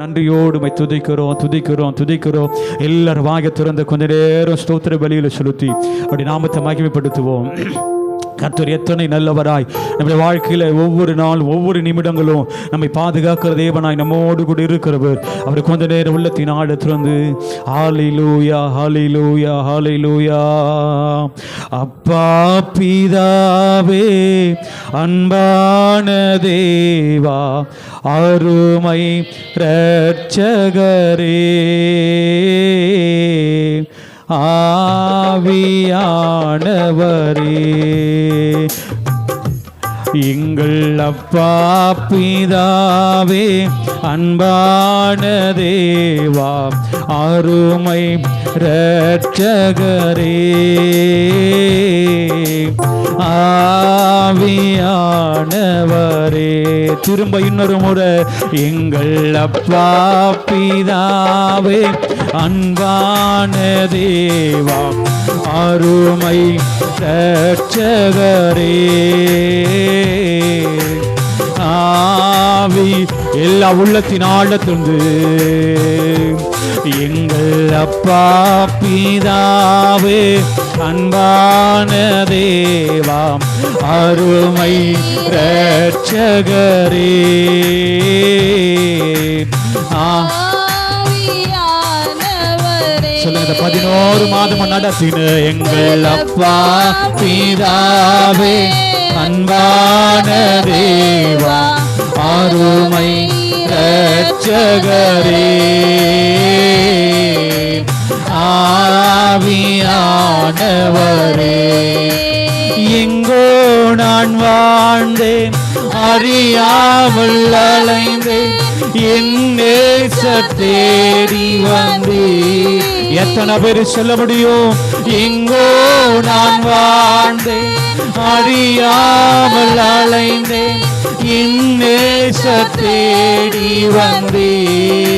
நன்றியோடு துதிக்கிறோம். எல்லாரும் வாயை திறந்து கொஞ்ச நேரம் ஸ்தோத்திர பலியில செலுத்தி அப்படி நாமத்தை மகிமைப்படுத்துவோம். கர்த்தர் எத்தனை நல்லவராய் நம்முடைய வாழ்க்கையில் ஒவ்வொரு நாள் ஒவ்வொரு நிமிடங்களும் நம்மை பாதுகாக்கிற தேவனாய் நம்மோடு கூட இருக்கிறவர். அவர் கொஞ்ச நேரம் உள்ளத்தின் ஆழ திறந்து ஹல்லேலூயா ஹல்லேலூயா ஹல்லேலூயா. அப்பா பிதாவே அன்பான தேவா அருமை இரட்சகரே ஆவியானவரே எங்கள் அப்பா பிதாவே அன்பான தேவா அருமை இரட்சகரே ஆவியானவரே. திரும்ப இன்னொரு முறை எங்கள் அப்பா பிதாவே அன்பான தேவா அருமை இரட்சகரே ஆவி. எல்லா உள்ளத்தின் ஆழத்திலிருந்து எங்கள் அப்பா பிதாவே அன்பான தேவா அருமை இரட்சகரே சொல்லுங்க. 11 மாதம் நடத்தின எங்கள் அப்பா பிதாவே அன்பான தேவா அருமை இரட்சகரே ஆவியானவரே. எங்கோ நான் வாழ்ந்தேன் அறியாமல் அலைந்தேன் என் நேசர் தேடி வந்தேன். எத்தனை பேர் சொல்ல முடியும்? எங்கோ நான் வாழ்ந்தேன் அறியாமல் அலைந்தேன் என் நேசர் தேடி வந்தேன்.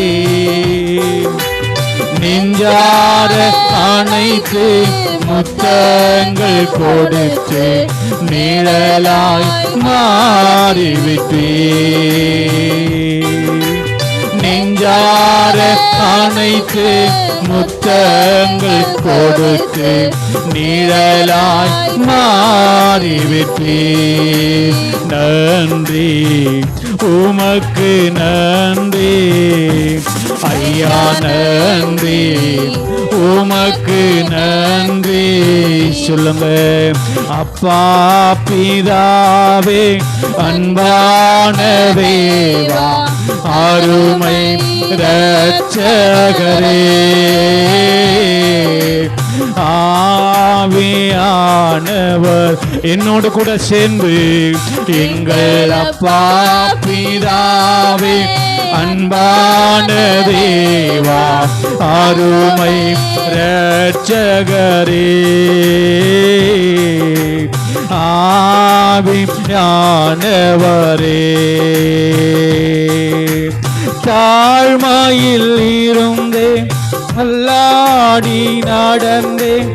நெஞ்சார அணைத்து முத்தங்கள் கொடுத்து நிழலாய் மாறிவிட்டேன். நெஞ்சார அணைத்து முத்தங்கள் கொடுத்து நிழலாய் மாறிவிட்டேன். நன்றி உமக்கு நன்றி ஐயா நன்றி உமக்கு நன்றி. சொல்லுங்க. அப்பா பிதாவே அன்பான தேவா அருமை இரட்சகரே ஆவியானவர். என்னோடு கூட சேர்ந்து எங்கள் அப்பா பிதாவே அன்பான தேவா அருமை இரட்சகரே ஆவியானவரே. தாழ்மையில் இருந்தேன் அல்லாடி நடந்தேன்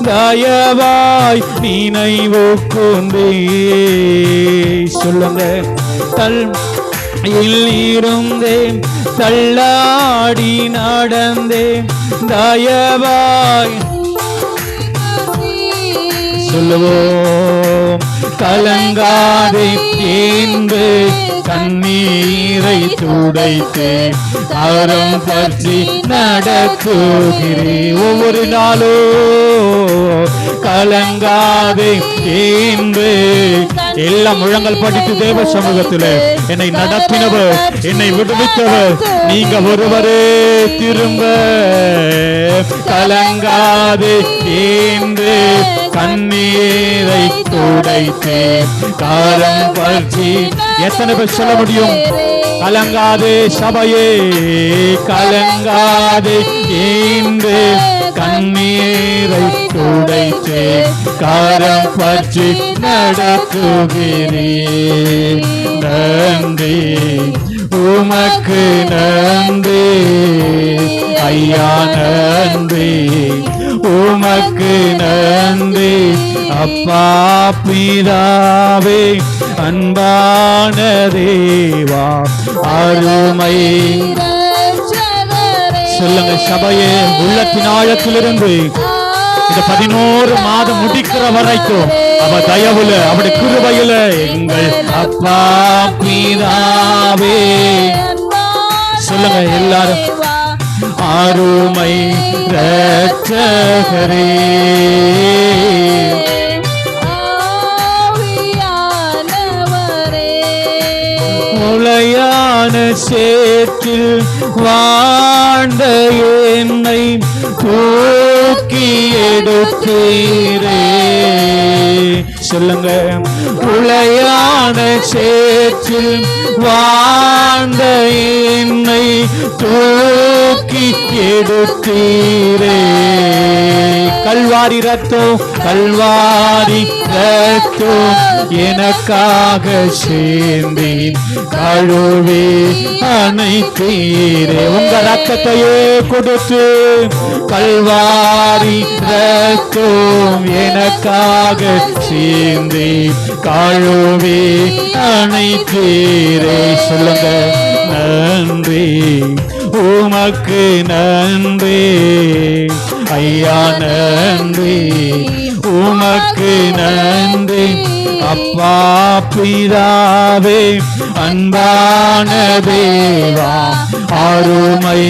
தயவாய் நினைவு கொண்டே. சொல்லுங்க. இருந்தேன் தள்ளாடி நடந்தேன் தயவாய் சொல்லுவோம். கலங்காதே என்று கண்ணீரை துடைத்து அறம் பற்றி நடத்துகிறேன். ஒவ்வொரு நாளும் கலங்காதே என்று எல்லா முழங்கள் படித்து தேவ சமூகத்தில் என்னை நடத்தினவர் என்னை விடுவித்தவர் நீங்க ஒருவரே. திரும்ப கலங்காதே என்று கண்ணீரை துடைத்து காரம் பற்றி. எத்தனை பேர் சொல்ல முடியும்? கலங்காதே சபையே கலங்காதே என்று கண்ணீரை துடைத்து காரம் பற்றி நடத்துகிறேன். நன்றி உமக்கு நன்றி ஐயா நன்றி உமக்கு நன்றி. அப்பா பிதாவே அன்பான தேவா அருமை சொல்லுங்க சபையே, உள்ளத்தின் ஆழத்திலிருந்து இந்த 11 மாதம் முடிக்கிற வரைக்கும் அவ தயவுல அவருடைய கிருபையில எங்கள் அப்பா பிதாவே சொல்லுங்க எல்லாரும், அருமை இரட்சகரே முளையான சேற்றில் வாழ்ந்த என்னை தூக்கி எடுத்தீரே சொல்லுங்க, உளையான சேற்றில் வாழ்ந்த என்னை தூக்கி எடுத்தீரே. கல்வாரி ரத்தம், கல்வாரி ரத்தம் எனக்காக சேர்ந்தி கழுவி அணைத்தீரே. உங்க ரத்தத்தையே கொடுத்து கல்வாரி ரத்தம் எனக்காக சேர்ந்தி கழுவி அணைத்தீரே. சொல்லுங்க, நன்றி உமக்கு நன்றி ஐயா, நன்றி உமக்கு நன்றி அப்பா பிதாவே, அன்பான தேவா அருமை.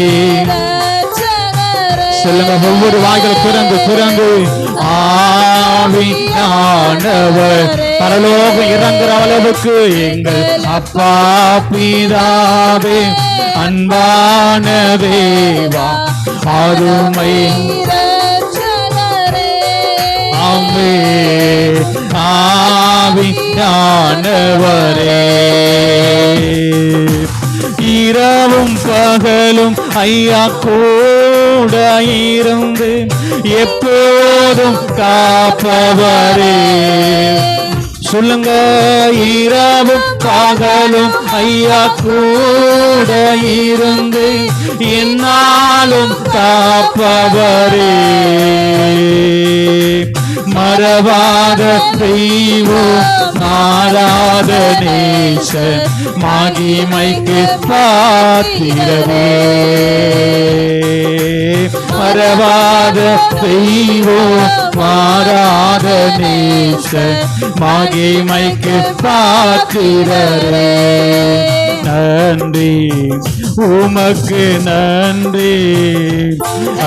சொல்லுங்க, ஒவ்வொரு வாய்களை திறந்து ஆவியானவர் பரலோகம் இறங்குற அளவுக்கு எங்கள் அப்பா பிதாவே, அன்பான தேவா அருமை ஆவியானவரே. இரவும் பகலும் ஐயா கூட இருந்து எப்போதும் காப்பவரே. சொல்லுங்க, இரவும் பகலும் ஐயா கூட இருந்து என்னாலும் காப்பவரே. மறவாத தெய்வம், மாறாத நேசன், மகிமைக்கு பாத்திரரே. மறவாத தெய்வம், மாறாத நேசன், மகிமைக்கு பாத்திரரே. நன்றி உமக்கு நன்றி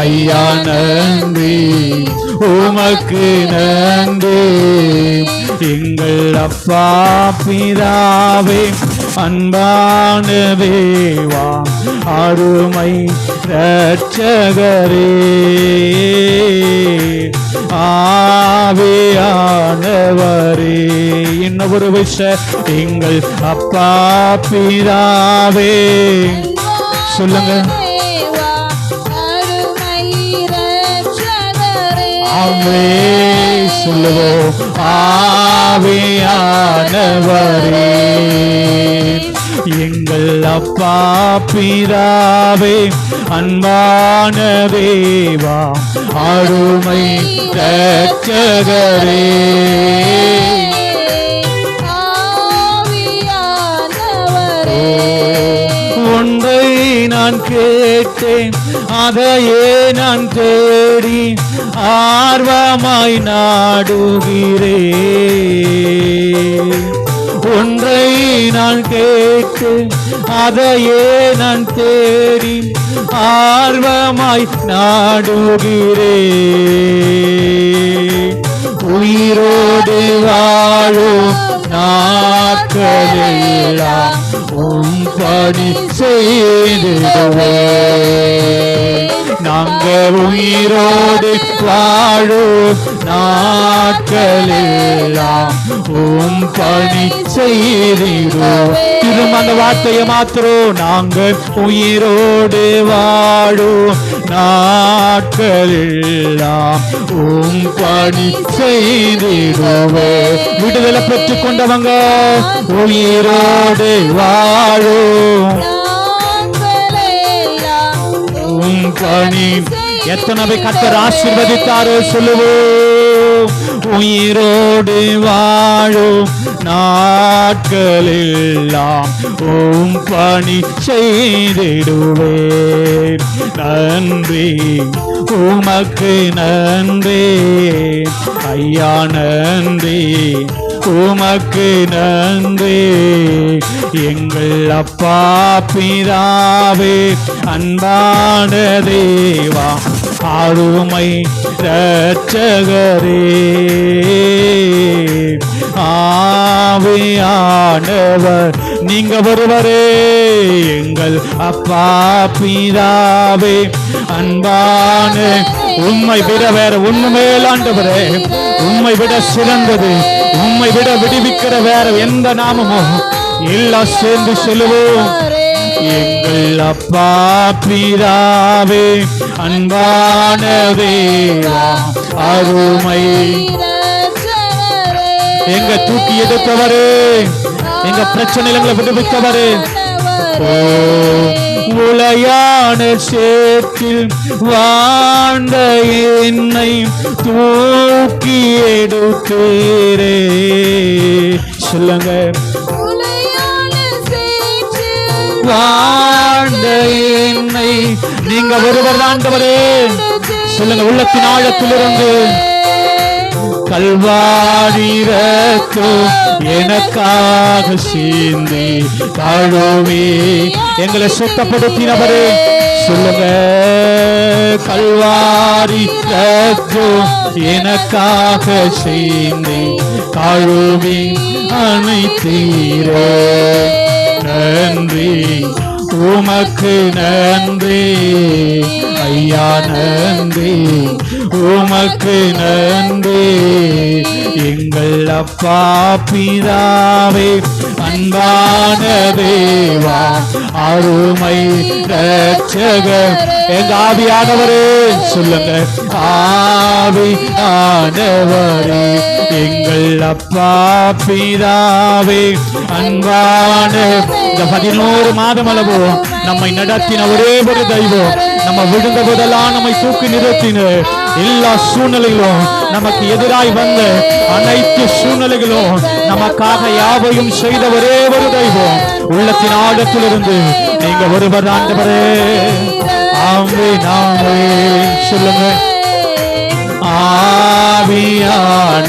ஐயா, நன்றி உமக்கு நன்றி எங்கள் அப்பா பிதாவே, அன்பான தேவா அருமை இரட்சகரே ஆவியானவரே. இன்னும் ஒரு விஷயம், எங்கள் அப்பா பிதாவே சொல்லுங்க, ஆவே சொல்லுவோம், ஆவியானவரே எங்கள் அப்பா பிதாவே, அன்பான தேவா அருமை இரட்சகரே. ஒன்றை நான் கேட்டேன், அதையே நான் தேடி ஆர்வமாய் நாடுகிறேன். ஒன்றை நான் கேட்டு அதையே நான் தேடி ஆர்வமாய் நாடுகிறேன். உயிரோடு வாழும் நாட்களெல்லாம் உம் பணி செய்திடுவேன். நாங்கள் உயிரோடு வாழும் நாட்களெல்லாம் உம் பணி செய்திடுவோம். திரும்ப அந்த வார்த்தையை மாத்திரம், நாங்கள் உயிரோடு வாழும் நாட்களெல்லாம் உம் பணி செய்திடுவோம். விடுதலை பெற்றுக் கொண்டவங்க உயிரோடு வாழும் உம் பணி. எத்தனை கர்த்தர் ஆசீர்வதித்தாரோ சொல்லுவோம். உயிரோடு வாழும் நாட்களெல்லாம் உம் பணி செய்திடுவேன். நன்றி உமக்கு நன்றி ஐயா, நன்றி உமக்கு நன்றி. எங்கள் அப்பா பிதாவே, அன்பான தேவா, அருமை இரட்சகரே, ஆவியானவர் நீங்க ஒருவரே. எங்கள் அப்பா பிதாவே, அன்பான உம்மை விட வேற ஒண்ணுமே ஆண்டவரே, உம்மை விட சிறந்தது, உம்மை விட விடுவிக்கிற வேற எந்த நாமமோ எல்லாம் சேர்ந்து சொல்லுவோம். எங்கள் அப்பா பிதாவே, அன்பான தேவா, அருமை எங்க தூக்கி எடுத்தவரே, எங்க பிரச்சனைகளை விடுவித்தவரே, உளையான சேற்றில் வாழ்ந்த என்னை தூக்கி எடுத்தீரே. சொல்லுங்க, வாழ்ந்த என்னை நீங்க ஒருவர் ஆண்டவரே. சொல்லுங்க, உள்ளத்தின் ஆழத்திலிருந்து கல்வாரி ரத்தம் எனக்காக சிந்தி கழுவி எங்களை சுத்தப்படுத்தினவரே. சொல்லுங்க, கல்வாரி ரத்தம் எனக்காக சிந்தி கழுவி அணைத்தீரே. நன்றி உமக்கு நன்றி ஐயா, நன்றி உமக்கு நன்றி. எங்கள் அப்பா பிதாவே, அன்பான தேவா, அருமை இரட்சகர் எங்க ஆவியானவரே. சொல்லுங்க, ஆவியானவரே, எங்கள் அப்பா பிதாவே, அன்பான 11 மாதம் அளவோ நம்மை நடத்தின ஒரே ஒரு தெய்வம், நம்ம விழுந்த போதெல்லாம் நம்மை தூக்கி நிறுத்தின, எல்லா சூழ்நிலைகளும் நமக்கு எதிராய் வந்த அனைத்து சூழ்நிலைகளும் நமக்காக யாவையும் செய்த ஒரே ஒரு தெய்வம், உள்ளத்தின் ஆழத்திலிருந்து நீங்க ஒருவர் ஆண்டவரே. ஆமென், ஆமென். சொல்லுங்க, ஆவியானவரே,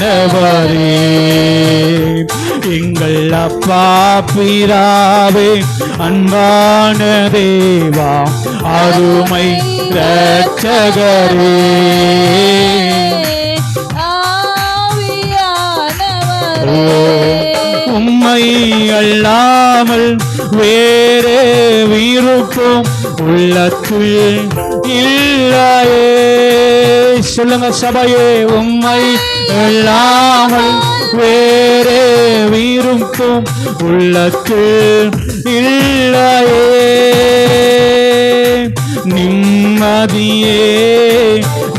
எங்கள் அப்பா பிதாவே, அன்பான தேவா, அருமை இரட்சகரே, உம்மை அல்லாமல் வேறே விருப்பம் உள்ளத்துள் இல்லையே. சொல்லுங்க சபையே, உம்மை அல்லாமல் வேறே விருப்பம் உள்ளத்துள் இல்லையே. நிம்மதியே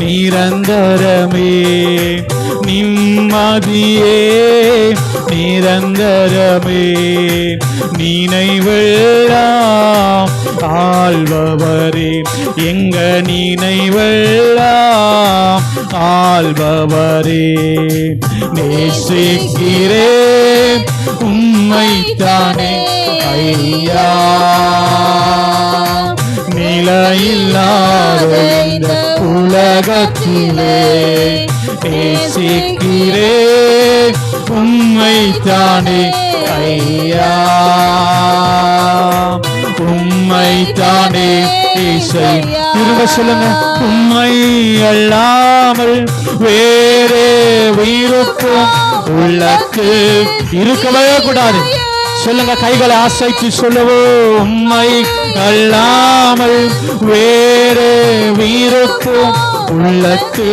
நிரந்தரமே, நிம்மதியே நிரந்தரமே, நினைவெல்லாம் ஆள்பவரே, எங்க நினைவெல்லாம் ஆள்பவரே. நேசிக்கிறே உம்மைத்தானே ஐயா, நிலையில்லாத இந்த உலகத்திலே நேசிக்கிறே உம்மைத்தானே ஐயா, உம்மைத்தானே இசை. திரும்ப சொல்லுங்க, உம்மை அல்லாமல் வேறே விருப்பம் உள்ளத்து இருக்கவே கூடாது. சொல்லுங்க, கைகளை அசைத்து சொல்லுவோம், உம்மை அல்லாமல் வேறே விருப்பம் உள்ளத்து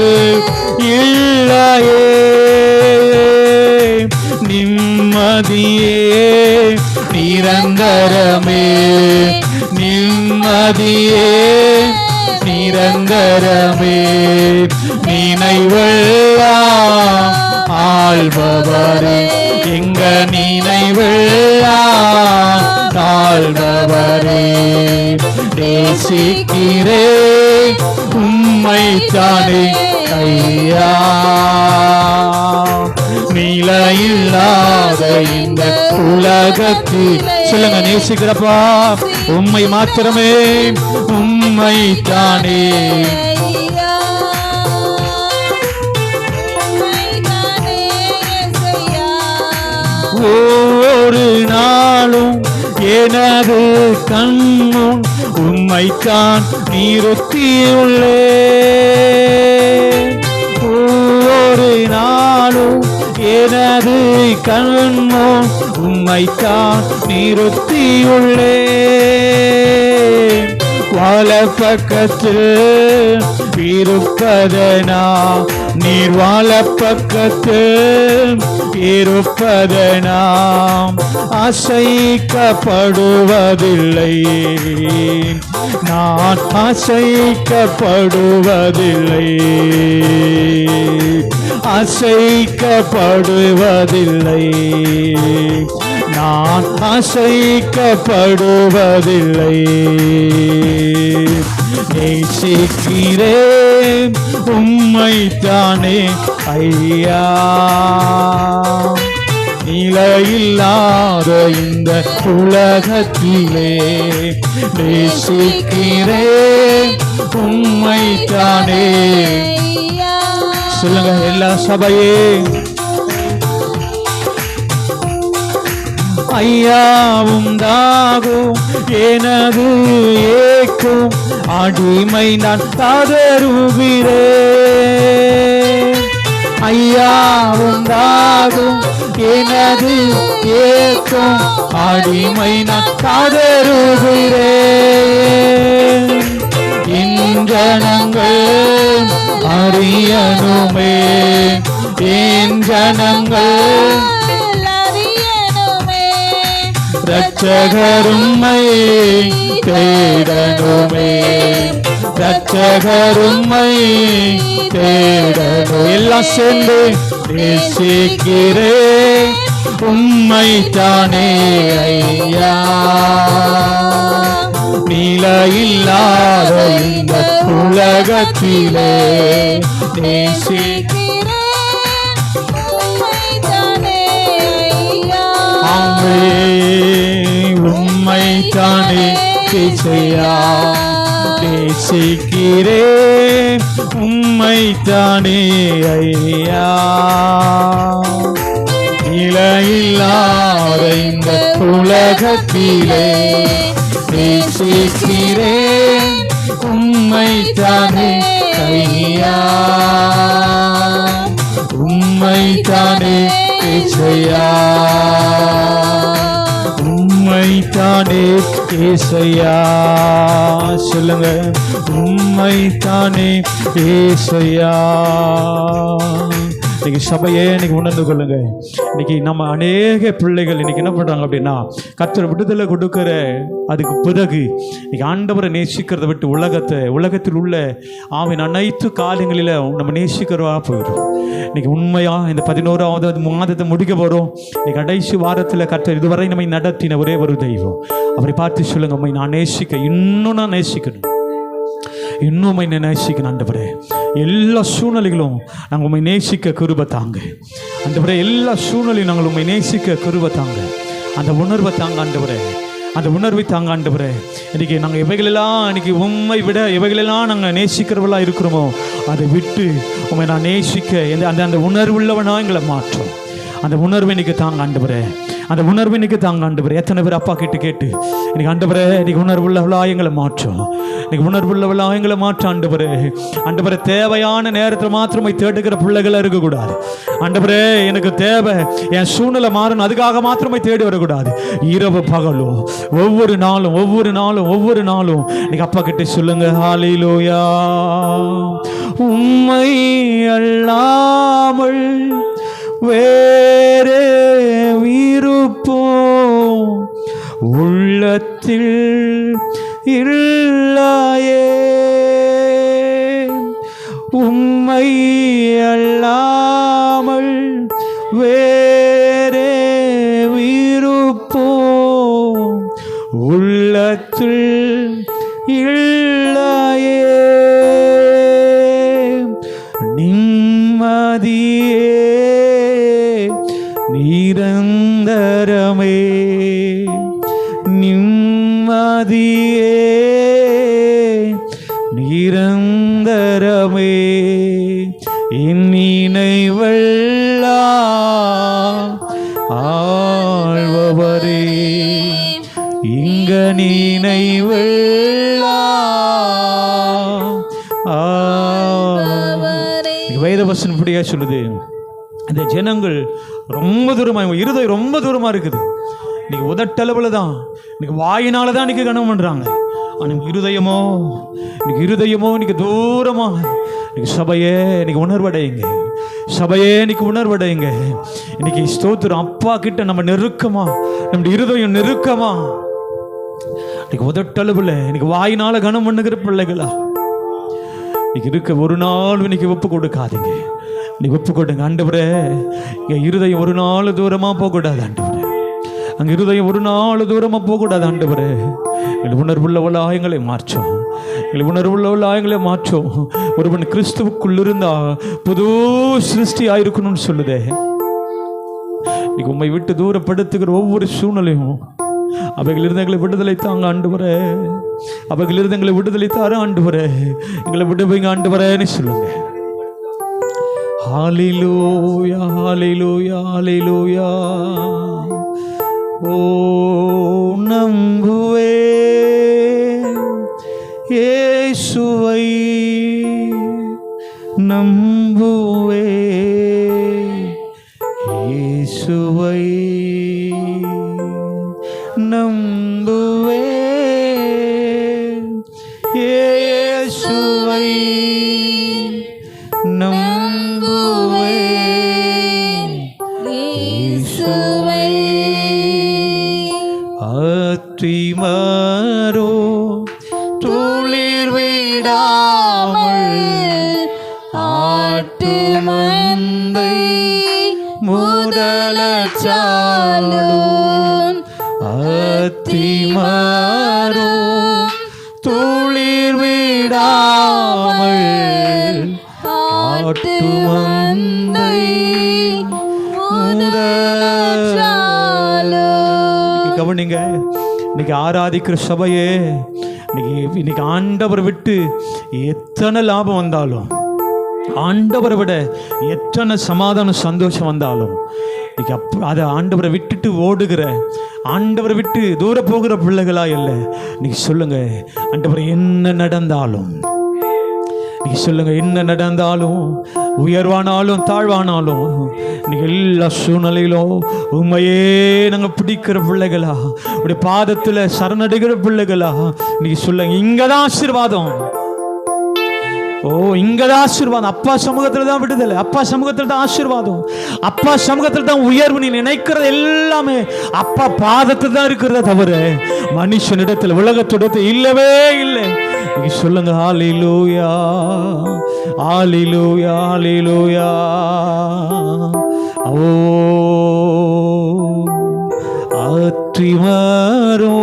இல்லையே. நிம்மதியே நிரந்தரமே, நிம்மதியே நிரந்தரமே, நினைவெல்லாம் ஆள்பவரே, எங்க நினைவெல்லாம் ஆள்பவரே. நேசிக்கிறே உம்மைத்தானே ஐயா. நிலையில்லாத இந்த உலகத்தில் சொல்லுங்க, நேசிக்கிறப்பா உம்மை மாத்திரமே, உம்மை தானே. ஒவ்வொரு நாளும் எனது கண்முன் உம்மைத்தான் நிறுத்தியுள்ளே. ஒவ்வொரு நாளும் எனது கண்முன் உம்மைத்தான் நிறுத்தியுள்ளே. வலப்பக்கத்தில் இருப்பதனா, நீர் வலப்பக்கத்தில் இருப்பதனாம் அசைக்கப்படுவதில்லை. நான் அசைக்கப்படுவதில்லை, அசைக்கப்படுவதில்லை, நான் அசைக்கப்படுவதில்லை. நேசிக்கிறேன் உம்மைத்தானே ஐயா. நிலையில்லாத இந்த உலகத்திலே நேசிக்கிறேன் உம்மைத்தானே. சொல்லுங்க எல்லா சபையே, ஐயாவும் தாகும் எனது ஏக்கும் அடிமை நான் ததறுகிறேன். ஐயாவும் தாகும் எனது ஏக்கும் அடிமை நான் ததறுகிறேன். இன்றனங்கள் அறியணுமே, என் ஜனங்கள் ரட்சகரும்மை தேடணுமே, ரட்சகரும்மை தேடணும். எல்லாம் சேர்ந்து நேசிக்கிறேன் உம்மைத்தானே ஐயா. நிலையில்லாத இந்த உலகத்திலே நேசிக்கிறேன் உம்மைத்தானே இசையா. நேசிக்கிறேன் உம்மைத்தானே ஐயா. நிலையில்லாத இந்த உலகத்திலே நேசிக்கிறேன் உம்மைத்தானே ஐயா. உம்மைத்தானே இசையா, உம்மைத்தானே ஏசையா. சொல்லுங்க, உம்மைத்தானே ஏசையா. இன்னைக்கு சபையே இன்னைக்கு உணர்ந்து கொள்ளுங்க. இன்னைக்கு நம்ம அநேக பிள்ளைகள் இன்னைக்கு என்ன பண்றாங்க அப்படின்னா, கர்த்தர் விடுதலை கொடுக்கிற அதுக்கு பிறகு இன்னைக்கு ஆண்டவரை நேசிக்கிறத விட்டு உலகத்தில் உள்ள ஆவின் அனைத்து காரியங்களில் நம்ம நேசிக்கிறவா போயிடும். இன்னைக்கு உண்மையா இந்த 11வது மாதத்தை முடிக்க போகிறோம். இன்னைக்கு கடைசி வாரத்தில் கர்த்தர் இதுவரை நம்மை நடத்தின ஒரே ஒரு தெய்வம். அவரை பார்த்து சொல்லுங்க, உண்மை நான் நேசிக்க, இன்னும் நான் நேசிக்கணும், இன்னும் உண்மை நேசிக்கணும் ஆண்டவரே. எல்லா சூழ்நிலைகளும் நாங்கள் உண்மை நேசிக்க கிருபை தாங்க ஆண்டவரே. எல்லா சூழ்நிலையும் நாங்கள் உண்மை நேசிக்க கிருபை தாங்க. அந்த உணர்வை தாங்க ஆண்டவரே, அந்த உணர்வை தாங்க ஆண்டவரே. இன்றைக்கி நாங்கள் எவைகளெல்லாம் இன்றைக்கி உண்மை விட எவைகளெல்லாம் நாங்கள் நேசிக்கிறவர்களாக இருக்கிறோமோ அதை விட்டு உண்மை நான் நேசிக்க அந்த அந்த உணர்வுள்ளவனாக எங்களை மாற்றோம். அந்த உணர்வை இன்றைக்கி தாங்க ஆண்டவரே, அந்த உணர்வு இன்றைக்கி தாங்க ஆண்டவரே. எத்தனை பேர் அப்பா கேட்டு இன்றைக்கி ஆண்டவரே இன்றைக்கி உணர்வுள்ளவளாக எங்களை மாற்றோம். இன்றைக்கி உணர்வுள்ளவளாக எங்களை மாற்ற ஆண்டவரே. ஆண்டவரே, தேவையான நேரத்தில் மாத்திரமே தேடுகிற பிள்ளைகளாக இருக்கக்கூடாது ஆண்டவரே. எனக்கு தேவை, என் சூழ்நிலை மாறணும், அதுக்காக மாத்திரமே தேடி வரக்கூடாது. இரவு பகலும் ஒவ்வொரு நாளும் இன்னைக்கு அப்பா கிட்ட சொல்லுங்க, ஹல்லேலூயா. உம்மை அல்லாமல் வேறே விருப்பம் உள்ளத்தில் இல்லையே. உம்மை அல்லாமல் வேறே விருப்பம் உள்ளத்தில் இல்லையே. நீ நிரந்தரமே என் நினைவெல்லாம் ஆழ்பவரே இங்க நினைவெல்லாம் வேதவசனம் இப்படியா சொல்லுது, இந்த ஜனங்கள் ரொம்ப தூரமா, இருதயம் ரொம்ப தூரமா இருக்குது. இன்னைக்கு உதட்டளவில் தான், இன்னைக்கு வாயினால தான் இன்னைக்கு கனம் பண்றாங்க. ஆனால் இருதயமோ இன்னைக்கு தூரமா. இன்னைக்கு சபையே இன்னைக்கு உணர்வடையுங்க, சபையே இன்னைக்கு உணர்வடையுங்க. இன்னைக்கு ஸ்தோத்திரம், அப்பா கிட்ட நம்ம நெருக்கமா, நம்முடைய இருதயம் நெருக்கமா. இன்னைக்கு உதட்டளவில் இன்னைக்கு வாயினால கனம் பண்ணுகிற பிள்ளைகளா இன்னைக்கு இருக்க ஒரு நாள் இன்னைக்கு ஒப்பு கொடுக்காதீங்க. இன்னைக்கு ஒப்பு கொடுங்க. ஆண்டவரே, என் இருதயம் ஒரு நாள் தூரமாக போகக்கூடாது ஆண்டவரே, அங்கே இருதயம் ஒரு நாள் தூரமாக போகக்கூடாது ஆண்டவரே. எங்களை உணர்வுள்ள ஆயங்களை மாற்றோம், எங்களை உணர்வுள்ள ஆயங்களை மாற்றோம். ஒருவன் கிறிஸ்துவுக்குள் இருந்தா புது சிருஷ்டி ஆயிருக்கணும்னு சொல்லுதே. இன்னைக்கு உண்மை விட்டு தூரப்படுத்துகிற ஒவ்வொரு சூழ்நிலையும் அவைகளிலிருந்து எங்களை விடுதலை தாங்க ஆண்டவரே, அவைகளிலிருந்து எங்களை விடுதலை தார ஆண்டவரே, எங்களை விடுவீங்க ஆண்டவரேன்னு சொல்லுங்க. ஹல்லேலூயா ஹல்லேலூயா ஹல்லேலூயா. ஓ நம்புவே இயேசுவை, நம்புவே இயேசுவை, நம்புவே இயேசுவை, நம்புவே இயேசுவை. ஆற்றிமாரோ துளிர் விடாமல் ஆட்டு மந்தை முதலச்சாலும், ஆற்றிமாரோ துளிர் விடாமல் ஆட்டு மந்தை முதலச்சாலும். கவனிங்க, இன்னைக்கு ஆராதிக்கிற சபையே, இன்னைக்கு ஆண்டவரை விட்டு எத்தனை லாபம் வந்தாலும், ஆண்டவரை விட எத்தனை சமாதானம் சந்தோஷம் வந்தாலும், இன்னைக்கு அதை ஆண்டவரை விட்டுட்டு ஓடுகிற, ஆண்டவரை விட்டு தூர போகிற பிள்ளைகளா இல்லை. இன்னைக்கு சொல்லுங்க, ஆண்டவரை என்ன நடந்தாலும், நீங்க சொல்லுங்க, என்ன நடந்தாலும், உயர்வானாலும் தாழ்வானாலும், இன்னைக்கு எல்லா சூழ்நிலையிலும் உண்மையே நாங்கள் பிடிக்கிற பிள்ளைகளா, உடைய பாதத்தில் சரணடைகிற பிள்ளைகளா, இன்னைக்கு சொல்லுங்க, இங்கதான் ஆசீர்வாதம். ஓ, இங்கதான் ஆசீர்வாதம். அப்பா சமூகத்தில் தான் விடுதலை, அப்பா சமூகத்தில் தான் ஆசீர்வாதம், அப்பா சமூகத்தில் தான் உயர்வு. நீ நினைக்கிறது எல்லாமே அப்பா பாதத்தில் தான் இருக்கிறத தவிர மனுஷனிடத்தில், உலகத்திடத்தில் இல்லவே இல்லை. நீங்க சொல்லுங்க, ஹல்லேலூயா ஹல்லேலூயா ஹல்லேலூயா. ஓ ஆற்றிமாரோ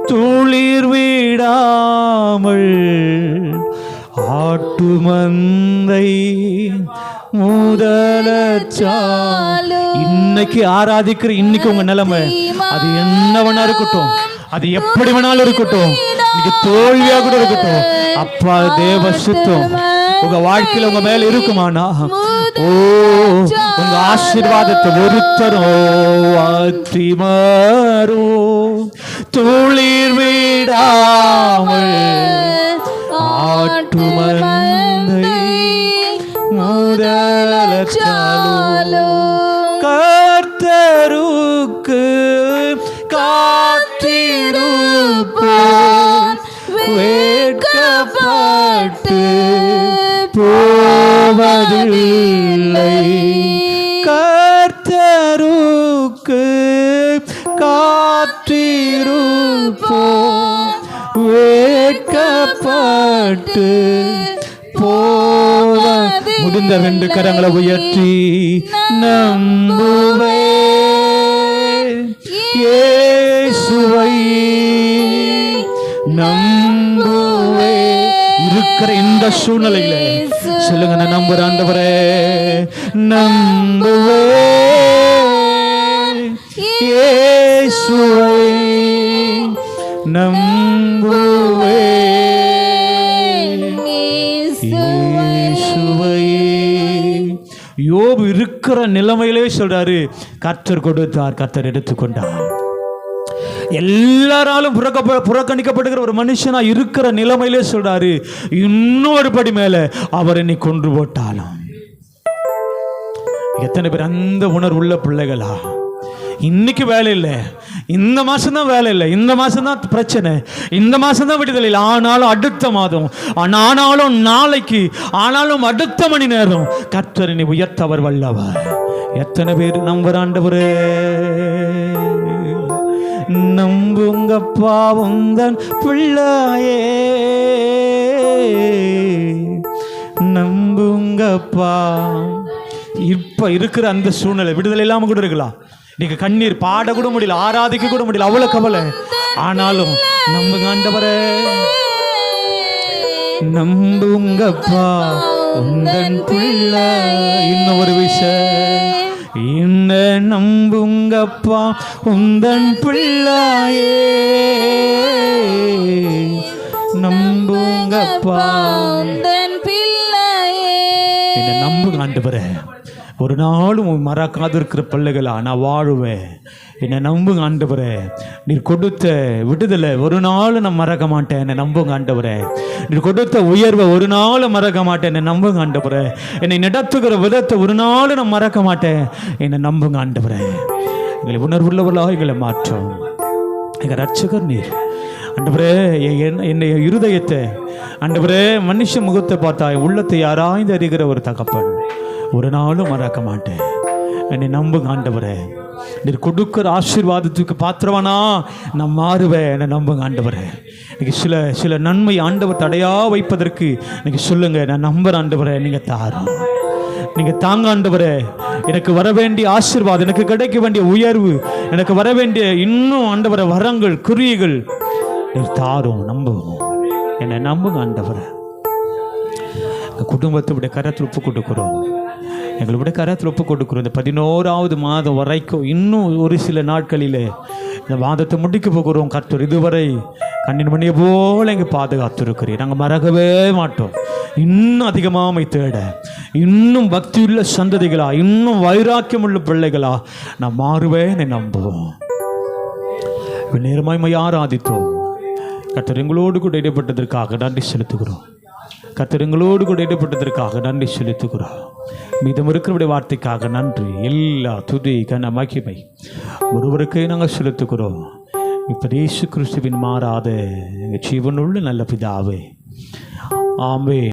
துளிர் விடாமல் ஆட்டு மந்தை முதலச்சாலும். இன்னைக்கு ஆராதிக்கிற இன்னைக்கு உங்க நிலைமை அது என்ன வேணா இருக்கட்டும், அது எப்படி வேணாலும் இருக்கட்டும், இன்னைக்கு தோல்வியா கூட இருக்கட்டும், அப்பா தேவ சுத்தம் உங்க வாழ்க்கையில உங்க மேல இருக்குமானா, ஓ உங்க ஆசீர்வாதத்தை ஒருத்தரும் ஆற்றிமாரோ துளிர் விடாமல் ஆட்டு மந்தை முதலச்சாலும். கர்த்தருக்கு காத்திருப்போம் வெட்கப்பட்டு போவதில்லை. கர்த்தருக்கு காத்திருப்போம் வெட்கப்பட்டு போவதில்லை. முடிந்த 2 கரங்களை உயர்த்தி நம்புவே இயேசுவை, நம்புவே. இருக்கிற இந்த சூழ்நிலையில சொல்லுங்க, நான் நம்புற ஆண்டவரே, நம்புவே இயேசுவை, நம்புவே இருக்கிற நிலைமையிலே சொல்றாரு, கர்த்தர் கொடுத்தார், கர்த்தர் எடுத்துக்கொண்டார். எல்லாராலும் புறக்கணிக்கப்படுகிற ஒரு மனுஷனா இருக்கிற நிலைமையிலே சொல்றாரு, இன்னொரு படி மேல அவர் என்னை கொன்று போட்டாலும். எத்தனை பேர் அந்த உணர்வு உள்ள பிள்ளைகளா? இன்னைக்கு வேலை இல்லை, இந்த மாசம் தான் வேலை இல்லை, இந்த மாசம் தான் பிரச்சனை, இந்த மாசம் தான் விடுதலை இல்லை, ஆனாலும் அடுத்த மாதம், ஆனாலும் நாளைக்கு, ஆனாலும் அடுத்த மணி நேரம் கர்த்தரை உயர்த்தவர் வல்லவர். எத்தனை பேர் நம்புற ஆண்டவரே? நம்புங்கப்பா உந்தன் பிள்ளையே, நம்புங்கப்பா. இப்ப இருக்கிற அந்த சூழ்நிலை விடுதலை இல்லாம கூட இருக்கலாம். நீங்க கண்ணீர் பாட கூட முடியல, ஆராதிக்க கூட முடியல, அவ்வளவு கவலை. ஆனாலும் நம்புங்க ஆண்டவரே, நம்புங்கப்பா உந்தன் பிள்ளை. இன்னொரு விஷயம், என்ன நம்புங்கப்பா உந்தன் பிள்ளையே, நம்புங்கப்பா உந்தன் பிள்ளையே. என்ன நம்புங்க ஆண்டவரே, ஒரு நாளும் மறக்காது இருக்கிற பிள்ளைகளா நான் வாழுவேன். என்னை நம்புங்க ஆண்டவரே, நீர் கொடுத்த விடுதலை ஒரு நாளும் நான் மறக்க மாட்டேன். என்னை நம்புங்க ஆண்டவரே, நீர் கொடுத்த உயர்வை ஒரு நாளும் மறக்க மாட்டேன். என்னை நம்புங்க ஆண்டவரே, என்னை நடத்துகிற விதத்தை ஒரு நாளும் நான் மறக்க மாட்டேன். என்னை நம்புங்க ஆண்டவரே. எங்களை உணர்வுள்ளவர்களாக எங்களை மாற்றோம். எங்கள் ரட்சகர் நீர் ஆண்டவரே. என்னை இருதயத்தை ஆண்டவரே, மனுஷ முகத்தை பார்த்தா உள்ளத்தை ஆராய்ந்து அறிகிற ஒரு தகப்பன், ஒரு நாளும் மறக்க மாட்டேன். என்னை நம்புங்க ஆண்டவரே, நீர் கொடுக்கிற ஆசீர்வாதத்துக்கு பாத்திரவானா நான் மாறுவேன். என்னை நம்புங்க ஆண்டவரே. இன்னைக்கு சில நன்மை ஆண்டவர் தடையா வைப்பதற்கு இன்னைக்கு சொல்லுங்க, நான் நம்புறேன் ஆண்டவரே, நீங்க தாரும், நீங்க தாங்க ஆண்டவரே. எனக்கு வர வேண்டிய ஆசீர்வாதம், எனக்கு கிடைக்க வேண்டிய உயர்வு, எனக்கு வர வேண்டிய இன்னும் ஆண்டவரே வரங்கள் குறிகள் நீர் தாரும். நம்புவோம், என்னை நம்புங்க ஆண்டவரே. குடும்பத்தை கரத்தில் ஒப்பு கொடுக்குறோம், எங்களுடைய கரத்தில் ஒப்பு கொடுக்குறோம். இந்த 11வது மாதம் வரைக்கும் இன்னும் ஒரு சில நாட்களில் இந்த மாதத்தை முடிக்க போகிறோம். கர்த்தர் இதுவரை கண்ணின் மணியை போல எங்கள் பாதுகாத்துருக்கிறீர். நாங்கள் மறக்கவே மாட்டோம். இன்னும் அதிகமாக தேட, இன்னும் பக்தியுள்ள சந்ததிகளா, இன்னும் வைராக்கியம் உள்ள பிள்ளைகளா நான் மாறுவேன் நம்புவோம். நேரமாய் ஆராதித்தோம். கர்த்தர் எங்களோடு கூட இடைப்பட்டதற்காக நன்றி செலுத்துகிறோம். கர்த்தர் எங்களோடு கூட இடைப்பட்டதற்காக நன்றி செலுத்துகிறோம். மீதம் இருக்கிறவருடைய வார்த்தைக்காக நன்றி. எல்லா துதி கன மகிமை ஒருவருக்கே நாங்கள் செலுத்துகிறோம். இப்போ இயேசு கிறிஸ்துவின் மாறாத எங்கள் ஜீவனுள்ள நல்ல பிதாவே, ஆமென்.